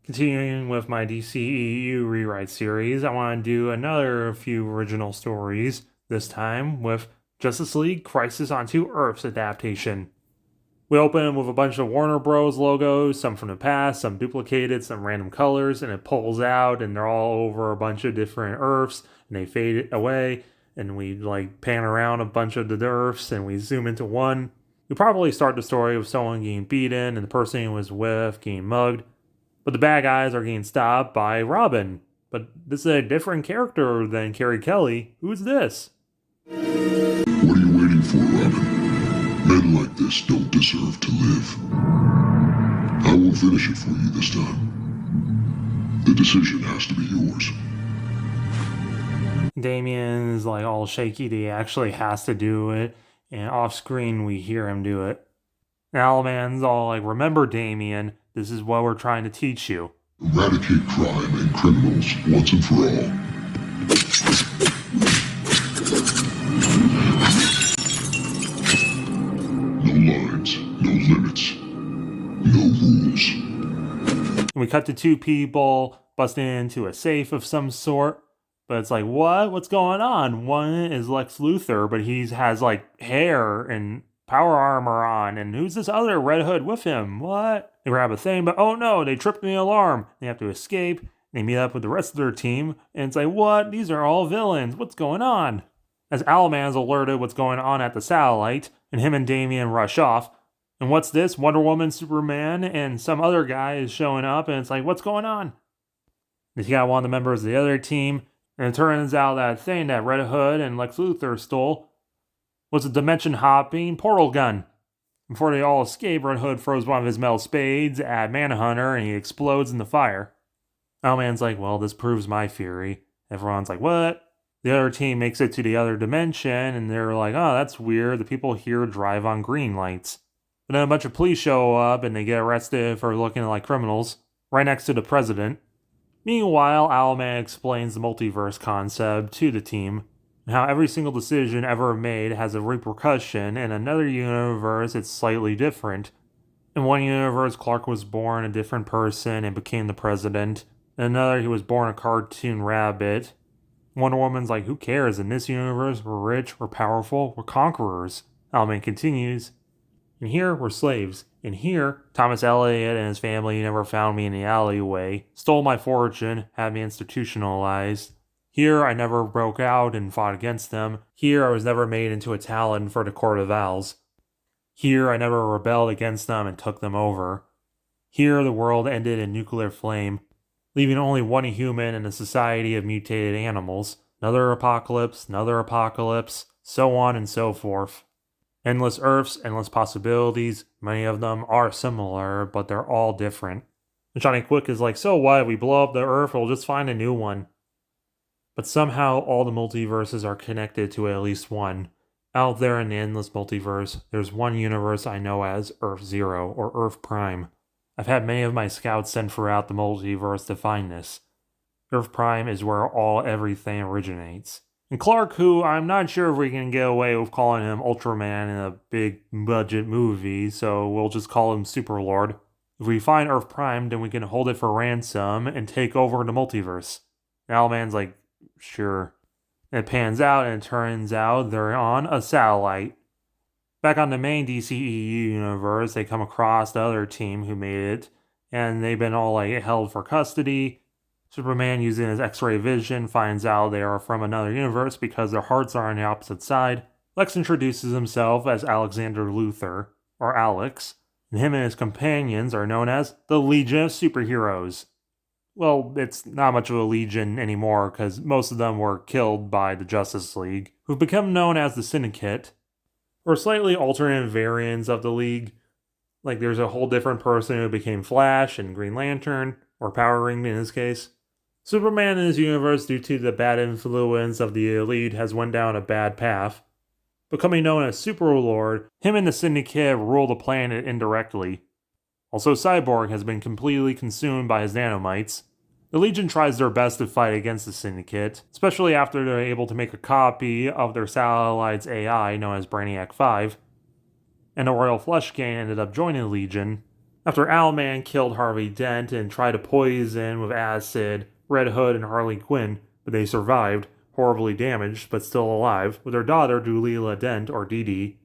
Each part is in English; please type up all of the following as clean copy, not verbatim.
Continuing with my DCEU rewrite series, I want to do another few original stories, this time with Justice League Crisis on Two Earths adaptation. We open with a bunch of Warner Bros. Logos, some from the past, some duplicated, some random colors, and it pulls out, and they're all over a bunch of different Earths, and they fade away, and we pan around a bunch of the Earths, and we zoom into one. We probably start the story with someone getting beaten, and the person he was with getting mugged. But the bad guys are getting stopped by Robin. But this is a different character than Carrie Kelly. Who's this? What are you waiting for, Robin? Men like this don't deserve to live. I won't finish it for you this time. The decision has to be yours. Damian is all shaky that he actually has to do it. And off screen, we hear him do it. Owlman's all remember, Damian, this is what we're trying to teach you. Eradicate crime and criminals once and for all. No lines, no limits, no rules. And we cut to two people busting into a safe of some sort. But it's what? What's going on? One is Lex Luthor, but he has hair and power armor on, and who's this other Red Hood with him? What? They grab a thing, but oh no, they tripped the alarm. They have to escape. They meet up with the rest of their team, and it's what? These are all villains. What's going on? As Owlman's alerted what's going on at the satellite, and him and Damian rush off. And what's this? Wonder Woman, Superman, and some other guy is showing up, and it's what's going on? And you got one of the members of the other team, and it turns out that thing that Red Hood and Lex Luthor stole was a dimension-hopping portal gun. Before they all escape, Red Hood throws one of his metal spades at Manhunter, and he explodes in the fire. Owlman's well, this proves my theory. Everyone's what? The other team makes it to the other dimension, and they're oh, that's weird. The people here drive on green lights. But then a bunch of police show up, and they get arrested for looking like criminals, right next to the president. Meanwhile, Owlman explains the multiverse concept to the team, and how every single decision ever made has a repercussion. In another universe, it's slightly different. In one universe, Clark was born a different person and became the president. In another, he was born a cartoon rabbit. Wonder Woman's who cares? In this universe, we're rich, we're powerful, we're conquerors. Owlman continues. And here, we're slaves. And here, Thomas Elliot and his family never found me in the alleyway, stole my fortune, had me institutionalized. Here, I never broke out and fought against them. Here, I was never made into a talon for the Court of Owls. Here, I never rebelled against them and took them over. Here, the world ended in nuclear flame, leaving only one human in a society of mutated animals. Another apocalypse, so on and so forth. Endless Earths, endless possibilities. Many of them are similar, but they're all different. And Johnny Quick is so what? We blow up the Earth, we'll just find a new one. But somehow all the multiverses are connected to at least one. Out there in the endless multiverse, there's one universe I know as Earth Zero, or Earth Prime. I've had many of my scouts sent throughout the multiverse to find this. Earth Prime is where everything originates. And Clark, who I'm not sure if we can get away with calling him Ultraman in a big budget movie, so we'll just call him Superlord. If we find Earth Prime, then we can hold it for ransom and take over the multiverse. And Owlman's sure. And it pans out, and it turns out they're on a satellite. Back on the main DCEU universe, they come across the other team who made it, and they've been all held for custody. Superman, using his X-ray vision, finds out they are from another universe because their hearts are on the opposite side. Lex introduces himself as Alexander Luthor, or Alex, and him and his companions are known as the Legion of Superheroes. Well, it's not much of a legion anymore because most of them were killed by the Justice League, who've become known as the Syndicate, or slightly alternate variants of the League. There's a whole different person who became Flash and Green Lantern, or Power Ring in this case. Superman in his universe, due to the bad influence of the Elite, has went down a bad path. Becoming known as Superlord, him and the Syndicate rule the planet indirectly. Also, Cyborg has been completely consumed by his nanomites. The Legion tries their best to fight against the Syndicate, especially after they're able to make a copy of their satellite's AI known as Brainiac 5. And the Royal Flush Gang ended up joining the Legion. After Owlman killed Harvey Dent and tried to poison with acid Red Hood and Harley Quinn, but they survived, horribly damaged, but still alive, with their daughter Dulila Dent, or Dee Dee.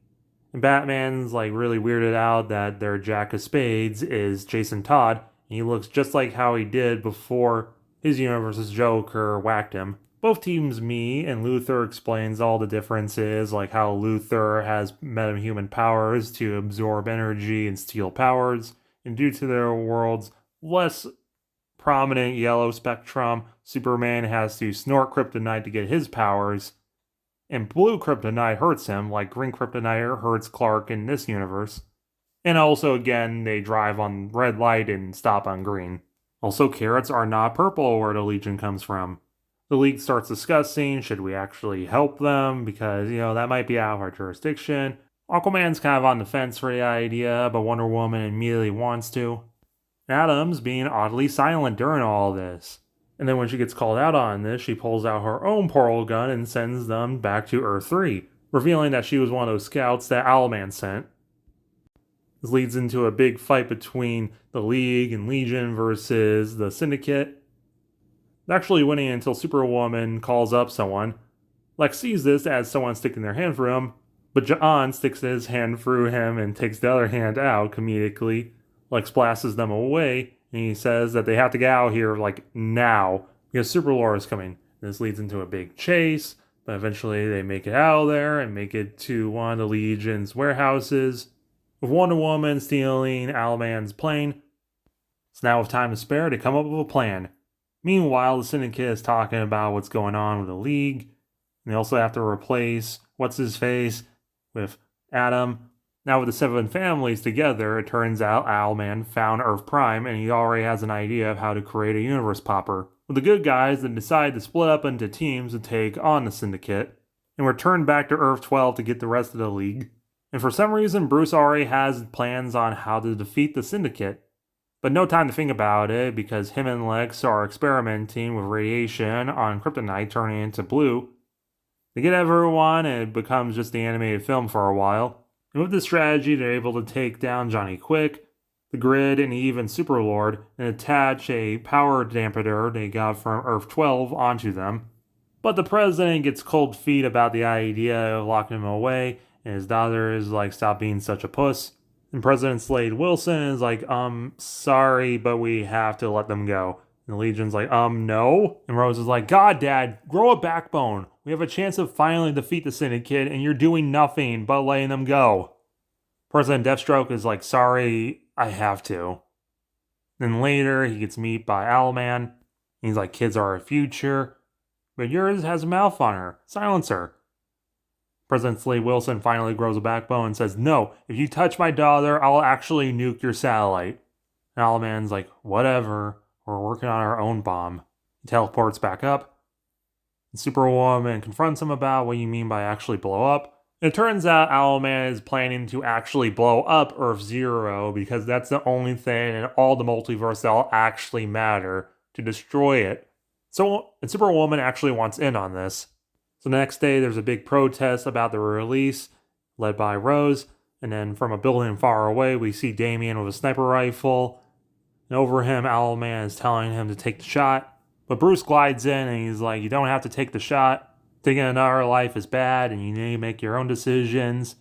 And Batman's really really weirded out that their Jack of Spades is Jason Todd, and he looks just like how he did before his universe's Joker whacked him. Both teams meet, and Luthor explains all the differences, like how Luthor has metahuman powers to absorb energy and steal powers, and due to their world's less prominent yellow spectrum, Superman has to snort kryptonite to get his powers, and blue kryptonite hurts him, like green kryptonite hurts Clark in this universe. And also, again, they drive on red light and stop on green. Also, carrots are not purple where the Legion comes from. The League starts discussing, should we actually help them, because, that might be out of our jurisdiction. Aquaman's kind of on the fence for the idea, but Wonder Woman immediately wants to. Adam's being oddly silent during all this. And then when she gets called out on this, she pulls out her own portal gun and sends them back to Earth 3, revealing that she was one of those scouts that Owlman sent. This leads into a big fight between the League and Legion versus the Syndicate. They're actually winning until Superwoman calls up someone. Lex sees this as someone sticking their hand through him, but John sticks his hand through him and takes the other hand out comedically. Lex blasts them away, and he says that they have to get out of here, now, because Superlord is coming. This leads into a big chase, but eventually they make it out of there and make it to one of the Legion's warehouses, with Wonder Woman stealing Owlman's plane. So now with time to spare, they come up with a plan. Meanwhile, the Syndicate is talking about what's going on with the League, and they also have to replace What's-His-Face with Adam. Now with the 7 families together, it turns out Owlman found Earth Prime, and he already has an idea of how to create a universe popper. With the good guys that decide to split up into teams to take on the Syndicate, and return back to Earth 12 to get the rest of the League. And for some reason, Bruce already has plans on how to defeat the Syndicate. But no time to think about it, because him and Lex are experimenting with radiation on kryptonite turning into blue. They get everyone, and it becomes just the animated film for a while. And with this strategy, they're able to take down Johnny Quick, the Grid, and even Superlord, and attach a power dampener they got from Earth 12 onto them. But the president gets cold feet about the idea of locking him away, and his daughter is stop being such a puss. And President Slade Wilson is sorry, but we have to let them go. And the Legion's no? And Rose is God, Dad, grow a backbone. We have a chance of finally defeat the Syndicate, and you're doing nothing but letting them go. President Deathstroke is sorry, I have to. Then later, he gets meet by Owlman. He's kids are our future, but yours has a mouth on her. Silence her. President Slade Wilson finally grows a backbone and says, no, if you touch my daughter, I'll actually nuke your satellite. And Owlman's whatever, we're working on our own bomb. He teleports back up. And Superwoman confronts him about what you mean by actually blow up. And it turns out Owlman is planning to actually blow up Earth Zero, because that's the only thing in all the multiverse that'll actually matter to destroy it. And Superwoman actually wants in on this. So the next day, there's a big protest about the release, led by Rose, and then from a building far away, we see Damian with a sniper rifle, and over him, Owlman is telling him to take the shot, but Bruce glides in and he's you don't have to take the shot, taking another life is bad, and you need to make your own decisions.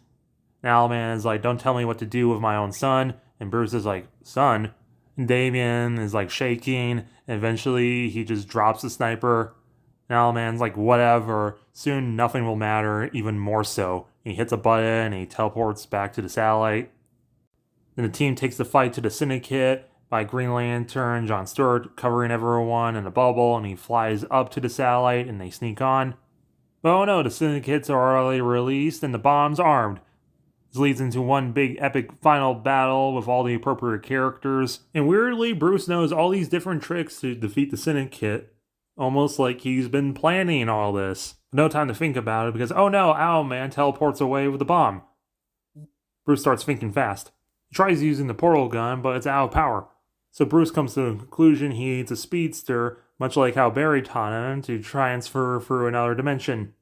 And Owlman is don't tell me what to do with my own son, and Bruce is son? And Damian is shaking, and eventually he just drops the sniper. And Owlman's whatever, soon nothing will matter, even more so. He hits a button and he teleports back to the satellite. Then the team takes the fight to the Syndicate by Green Lantern, John Stewart covering everyone in a bubble, and he flies up to the satellite and they sneak on. But oh no, the Syndicates are already released and the bomb's armed. This leads into one big epic final battle with all the appropriate characters. And weirdly, Bruce knows all these different tricks to defeat the Syndicate. Almost like he's been planning all this. No time to think about it because, oh no, Owlman teleports away with the bomb. Bruce starts thinking fast. He tries using the portal gun, but it's out of power. So Bruce comes to the conclusion he needs a speedster, much like how Barry taught him, to transfer through another dimension.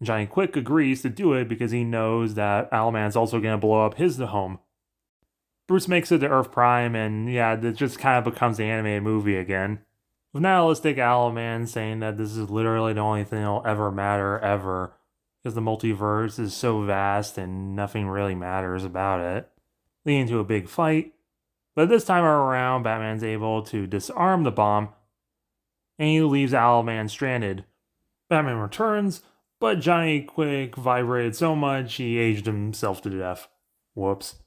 Johnny Quick agrees to do it because he knows that Owlman's also going to blow up his home. Bruce makes it to Earth Prime, and yeah, it just kind of becomes the animated movie again. With nihilistic Owlman saying that this is literally the only thing that'll ever matter ever, because the multiverse is so vast and nothing really matters about it, leading to a big fight. But this time around, Batman's able to disarm the bomb, and he leaves Owlman stranded. Batman returns, but Johnny Quick vibrated so much he aged himself to death. Whoops.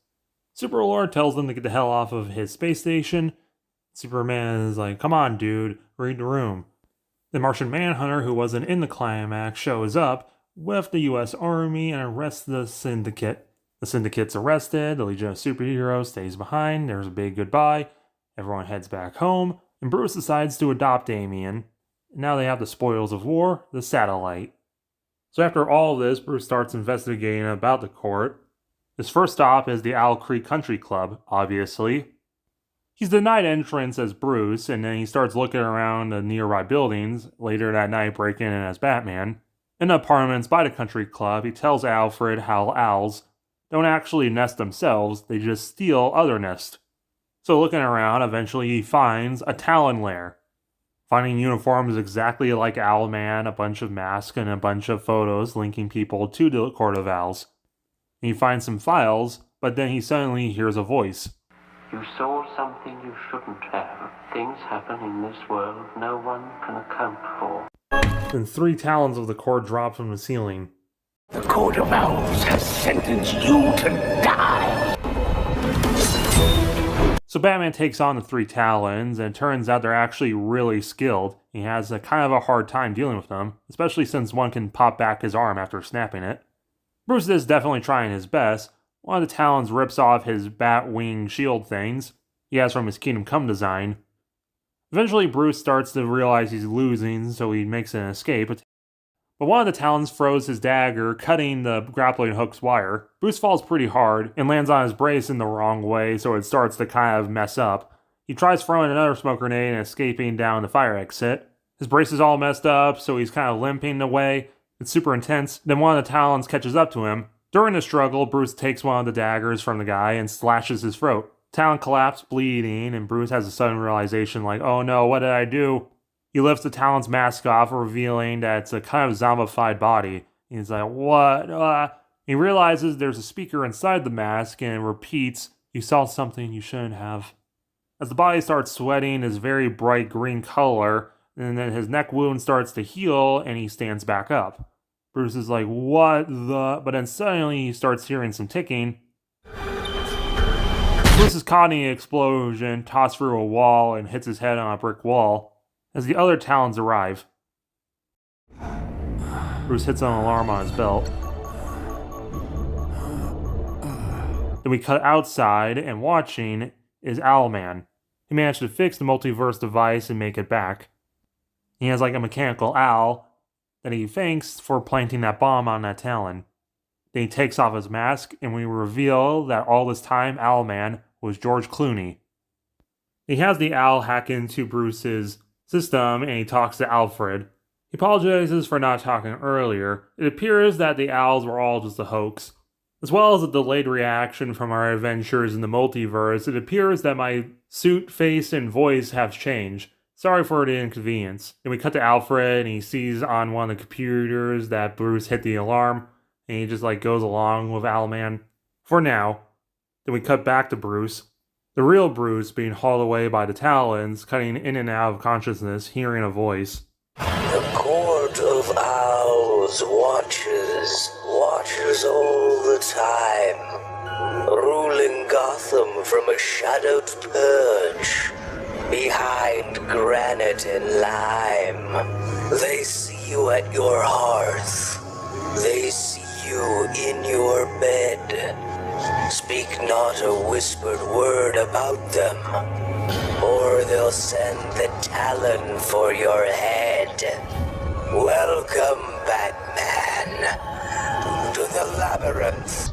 Superlord tells them to get the hell off of his space station. Superman is like, come on, dude, read the room. The Martian Manhunter, who wasn't in the climax, shows up with the US Army and arrests the Syndicate. The Syndicate's arrested, the Legion of Superheroes stays behind, there's a big goodbye, everyone heads back home, and Bruce decides to adopt Damian. Now they have the spoils of war, the satellite. So after all of this, Bruce starts investigating about the court. His first stop is the Owl Creek Country Club, obviously. He's denied entrance as Bruce, and then he starts looking around the nearby buildings, later that night breaking in as Batman. In the apartments by the country club, he tells Alfred how owls don't actually nest themselves, they just steal other nests. So looking around, eventually he finds a talon lair. Finding uniforms exactly like Owlman, a bunch of masks, and a bunch of photos linking people to the Court of Owls. He finds some files, but then he suddenly hears a voice. You saw something you shouldn't have. Things happen in this world no one can account for. Then 3 talons of the court drop from the ceiling. The Court of Owls has sentenced you to die. So Batman takes on the 3 talons, and it turns out they're actually really skilled. He has a kind of a hard time dealing with them, especially since one can pop back his arm after snapping it. Bruce is definitely trying his best. One of the talons rips off his bat wing shield things he has from his Kingdom Come design. Eventually Bruce starts to realize he's losing, so he makes an escape. But one of the talons throws his dagger, cutting the grappling hook's wire. Bruce falls pretty hard and lands on his brace in the wrong way, so it starts to kind of mess up. He tries throwing another smoke grenade and escaping down the fire exit. His brace is all messed up, so he's kind of limping away. It's super intense. Then one of the talons catches up to him. During the struggle, Bruce takes one of the daggers from the guy and slashes his throat. Talon collapses, bleeding, and Bruce has a sudden realization like, oh no, what did I do? He lifts the Talon's mask off, revealing that it's a kind of zombified body. He's like, what? He realizes there's a speaker inside the mask and repeats, you saw something you shouldn't have. As the body starts sweating this very bright green color, and then his neck wound starts to heal and he stands back up. Bruce is like, what the? But then suddenly he starts hearing some ticking. Bruce is caught in the explosion, tossed through a wall, and hits his head on a brick wall as the other Talons arrive. Bruce hits an alarm on his belt. Then we cut outside, and watching is Owlman. He managed to fix the multiverse device and make it back. He has like a mechanical owl that he thanks for planting that bomb on that Talon. Then he takes off his mask, and we reveal that all this time Owlman was George Clooney. He has the owl hack into Bruce's system, and he talks to Alfred. He apologizes for not talking earlier. It appears that the owls were all just a hoax. As well as a delayed reaction from our adventures in the multiverse, it appears that my suit, face, and voice have changed. Sorry for the inconvenience. Then we cut to Alfred, and he sees on one of the computers that Bruce hit the alarm, and he just goes along with Owlman. For now. Then we cut back to Bruce. The real Bruce being hauled away by the Talons, cutting in and out of consciousness, hearing a voice. The Court of Owls watches all the time, ruling Gotham from a shadowed perch, behind granite and lime. They see you at your hearth. They see you in your bed. Speak not a whispered word about them, or they'll send the Talon for your head. Welcome, Batman, to the labyrinth.